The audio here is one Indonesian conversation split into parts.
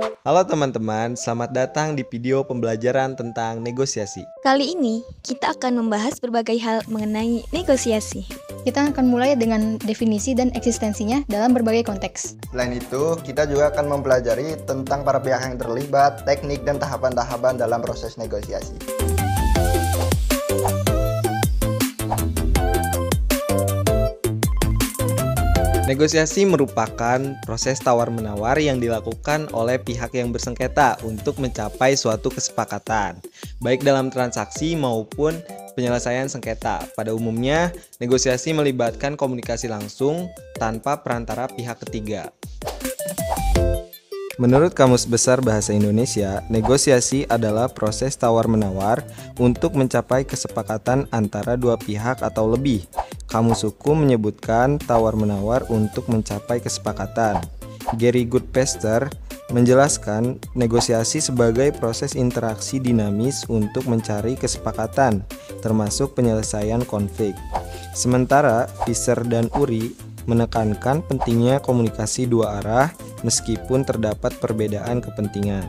Halo teman-teman, selamat datang di video pembelajaran tentang negosiasi. Kali ini kita akan membahas berbagai hal mengenai negosiasi. Kita akan mulai dengan definisi dan eksistensinya dalam berbagai konteks. Selain itu, kita juga akan mempelajari tentang para pihak yang terlibat, teknik dan tahapan-tahapan dalam proses negosiasi. Negosiasi merupakan proses tawar-menawar yang dilakukan oleh pihak yang bersengketa untuk mencapai suatu kesepakatan, baik dalam transaksi maupun penyelesaian sengketa. Pada umumnya, negosiasi melibatkan komunikasi langsung tanpa perantara pihak ketiga. Menurut Kamus Besar Bahasa Indonesia, negosiasi adalah proses tawar-menawar untuk mencapai kesepakatan antara dua pihak atau lebih. Kamus Hukum menyebutkan tawar-menawar untuk mencapai kesepakatan. Gary Goodpaster menjelaskan negosiasi sebagai proses interaksi dinamis untuk mencari kesepakatan, termasuk penyelesaian konflik. Sementara Fisher dan Urey menekankan pentingnya komunikasi dua arah meskipun terdapat perbedaan kepentingan.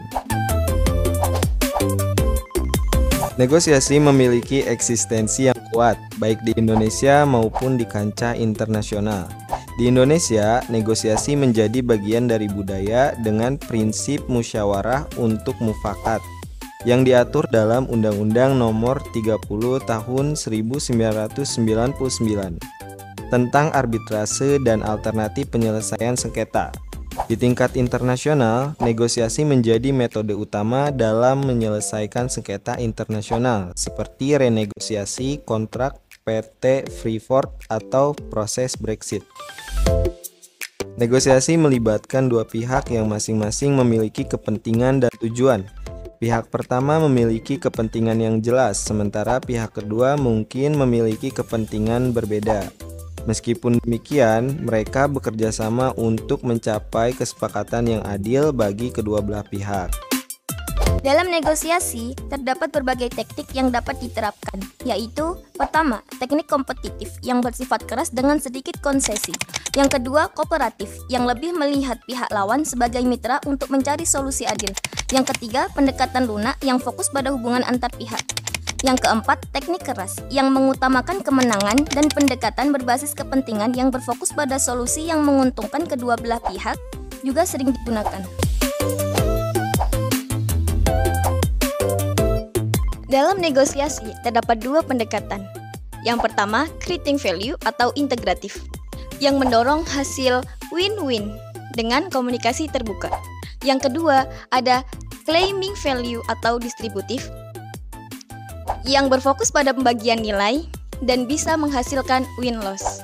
Negosiasi memiliki eksistensi yang kuat, baik di Indonesia maupun di kancah internasional. Di Indonesia, negosiasi menjadi bagian dari budaya dengan prinsip musyawarah untuk mufakat yang diatur dalam Undang-Undang Nomor 30 Tahun 1999 tentang arbitrase dan alternatif penyelesaian sengketa. Di tingkat internasional, negosiasi menjadi metode utama dalam menyelesaikan sengketa internasional seperti renegosiasi kontrak PT Freeport atau proses Brexit. Negosiasi melibatkan dua pihak yang masing-masing memiliki kepentingan dan tujuan. Pihak pertama memiliki kepentingan yang jelas, sementara pihak kedua mungkin memiliki kepentingan berbeda. Meskipun demikian, mereka bekerja sama untuk mencapai kesepakatan yang adil bagi kedua belah pihak. Dalam negosiasi, terdapat berbagai teknik yang dapat diterapkan, yaitu pertama, teknik kompetitif yang bersifat keras dengan sedikit konsesi. Yang kedua, kooperatif yang lebih melihat pihak lawan sebagai mitra untuk mencari solusi adil. Yang ketiga, pendekatan lunak yang fokus pada hubungan antar pihak. Yang keempat, teknik keras yang mengutamakan kemenangan dan pendekatan berbasis kepentingan yang berfokus pada solusi yang menguntungkan kedua belah pihak juga sering digunakan. Dalam negosiasi terdapat dua pendekatan. Yang pertama, creating value atau integratif yang mendorong hasil win-win dengan komunikasi terbuka. Yang kedua, ada claiming value atau distributif yang berfokus pada pembagian nilai dan bisa menghasilkan win-loss.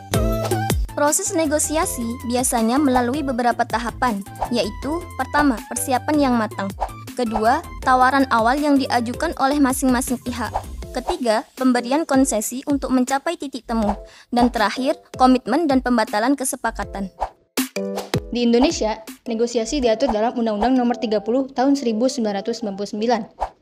Proses negosiasi biasanya melalui beberapa tahapan, yaitu pertama, persiapan yang matang. Kedua, tawaran awal yang diajukan oleh masing-masing pihak. Ketiga, pemberian konsesi untuk mencapai titik temu. Dan terakhir, komitmen dan pembatalan kesepakatan. Di Indonesia, negosiasi diatur dalam Undang-Undang Nomor 30 Tahun 1999.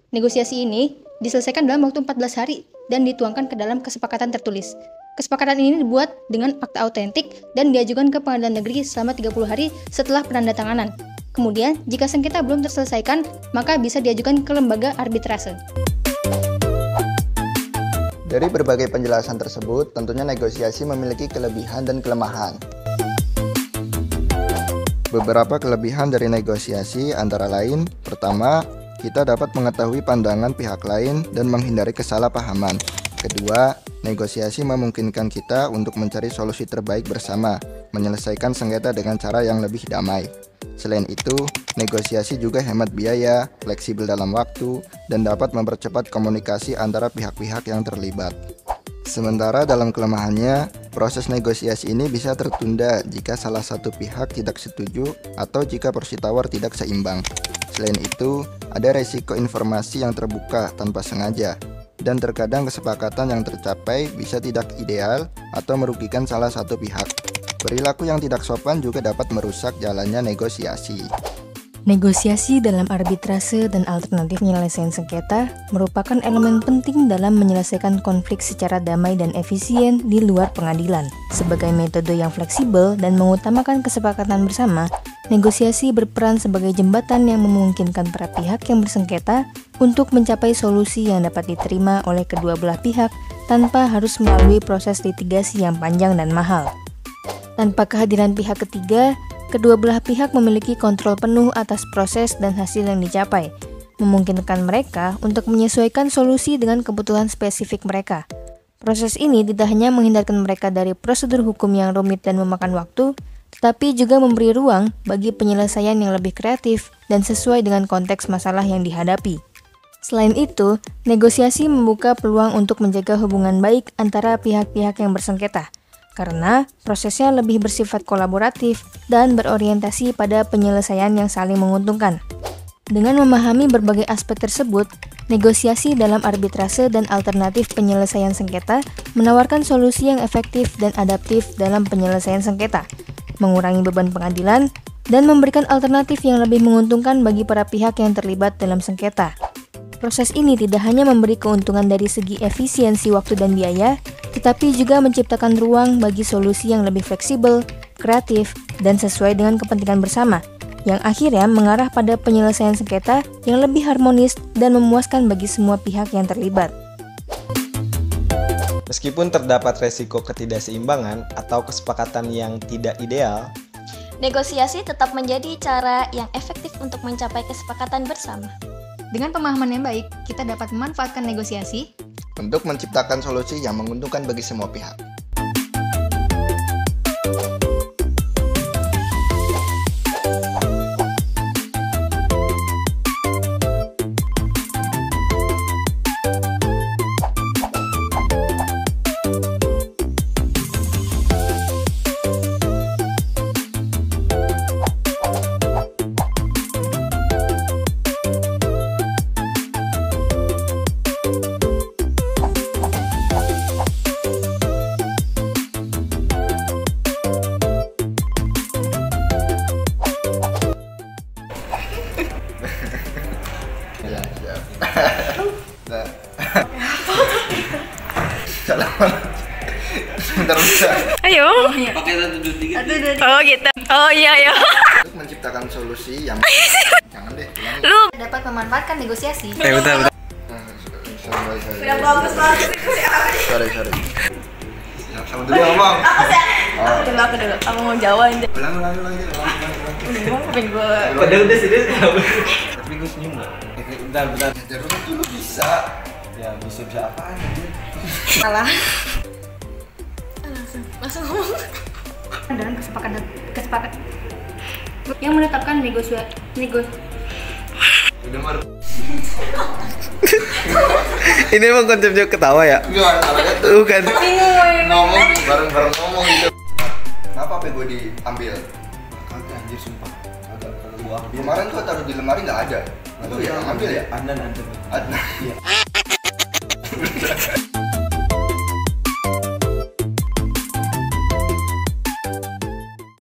Negosiasi ini diselesaikan dalam waktu 14 hari dan dituangkan ke dalam kesepakatan tertulis. Kesepakatan ini dibuat dengan akta autentik dan diajukan ke pengadilan negeri selama 30 hari setelah penandatanganan. Kemudian, jika sengketa belum terselesaikan, maka bisa diajukan ke lembaga arbitrase. Dari berbagai penjelasan tersebut, tentunya negosiasi memiliki kelebihan dan kelemahan. Beberapa kelebihan dari negosiasi antara lain, pertama, kita dapat mengetahui pandangan pihak lain dan menghindari kesalahpahaman. Kedua, negosiasi memungkinkan kita untuk mencari solusi terbaik bersama, menyelesaikan sengketa dengan cara yang lebih damai. Selain itu, negosiasi juga hemat biaya, fleksibel dalam waktu, dan dapat mempercepat komunikasi antara pihak-pihak yang terlibat. Sementara dalam kelemahannya, proses negosiasi ini bisa tertunda jika salah satu pihak tidak setuju atau jika porsi tawar tidak seimbang. Selain itu, ada resiko informasi yang terbuka tanpa sengaja, dan terkadang kesepakatan yang tercapai bisa tidak ideal atau merugikan salah satu pihak. Perilaku yang tidak sopan juga dapat merusak jalannya negosiasi. Negosiasi dalam arbitrase dan alternatif penyelesaian sengketa merupakan elemen penting dalam menyelesaikan konflik secara damai dan efisien di luar pengadilan. Sebagai metode yang fleksibel dan mengutamakan kesepakatan bersama, negosiasi berperan sebagai jembatan yang memungkinkan para pihak yang bersengketa untuk mencapai solusi yang dapat diterima oleh kedua belah pihak tanpa harus melalui proses litigasi yang panjang dan mahal. Tanpa kehadiran pihak ketiga, kedua belah pihak memiliki kontrol penuh atas proses dan hasil yang dicapai, memungkinkan mereka untuk menyesuaikan solusi dengan kebutuhan spesifik mereka. Proses ini tidak hanya menghindarkan mereka dari prosedur hukum yang rumit dan memakan waktu, tetapi juga memberi ruang bagi penyelesaian yang lebih kreatif dan sesuai dengan konteks masalah yang dihadapi. Selain itu, negosiasi membuka peluang untuk menjaga hubungan baik antara pihak-pihak yang bersengketa, karena prosesnya lebih bersifat kolaboratif dan berorientasi pada penyelesaian yang saling menguntungkan. Dengan memahami berbagai aspek tersebut, negosiasi dalam arbitrase dan alternatif penyelesaian sengketa menawarkan solusi yang efektif dan adaptif dalam penyelesaian sengketa, mengurangi beban pengadilan, dan memberikan alternatif yang lebih menguntungkan bagi para pihak yang terlibat dalam sengketa. Proses ini tidak hanya memberi keuntungan dari segi efisiensi waktu dan biaya, tetapi juga menciptakan ruang bagi solusi yang lebih fleksibel, kreatif, dan sesuai dengan kepentingan bersama, yang akhirnya mengarah pada penyelesaian sengketa yang lebih harmonis dan memuaskan bagi semua pihak yang terlibat. Meskipun terdapat resiko ketidakseimbangan atau kesepakatan yang tidak ideal, negosiasi tetap menjadi cara yang efektif untuk mencapai kesepakatan bersama. Dengan pemahaman yang baik, kita dapat memanfaatkan negosiasi untuk menciptakan solusi yang menguntungkan bagi semua pihak. Ya, siap. Sebentar. Ayo. Pakai 1, 2, 3. Oh gitu. Oh iya. Untuk menciptakan solusi yang jangan deh. Lu dapat memanfaatkan negosiasi. bentar. Udah bagus banget Sorry. Sama dulu ngomong. Aku dulu. Kamu mau jawab deh. Ulang. Ngomong kuping gue. Udah serius. Tapi gue senyum nggak? Bentar. Terus dulu bisa. Ya bisa apaan anjir? Salah. Langsung ngomong. Dalam kesepakatan yang menetapkan negosiasi. Udah mar. Ini emang konsepnya ketawa ya? Enggak, salahnya tuh. Bukan. Ngomong bareng ngomong gitu. Kenapa HP gue diambil? Kagak anjir sumpah. Kagak gua ambil. Kemarin tuh taruh di lemari nggak ada. Itu ya ambil ya? Adnan. Ada. Iya.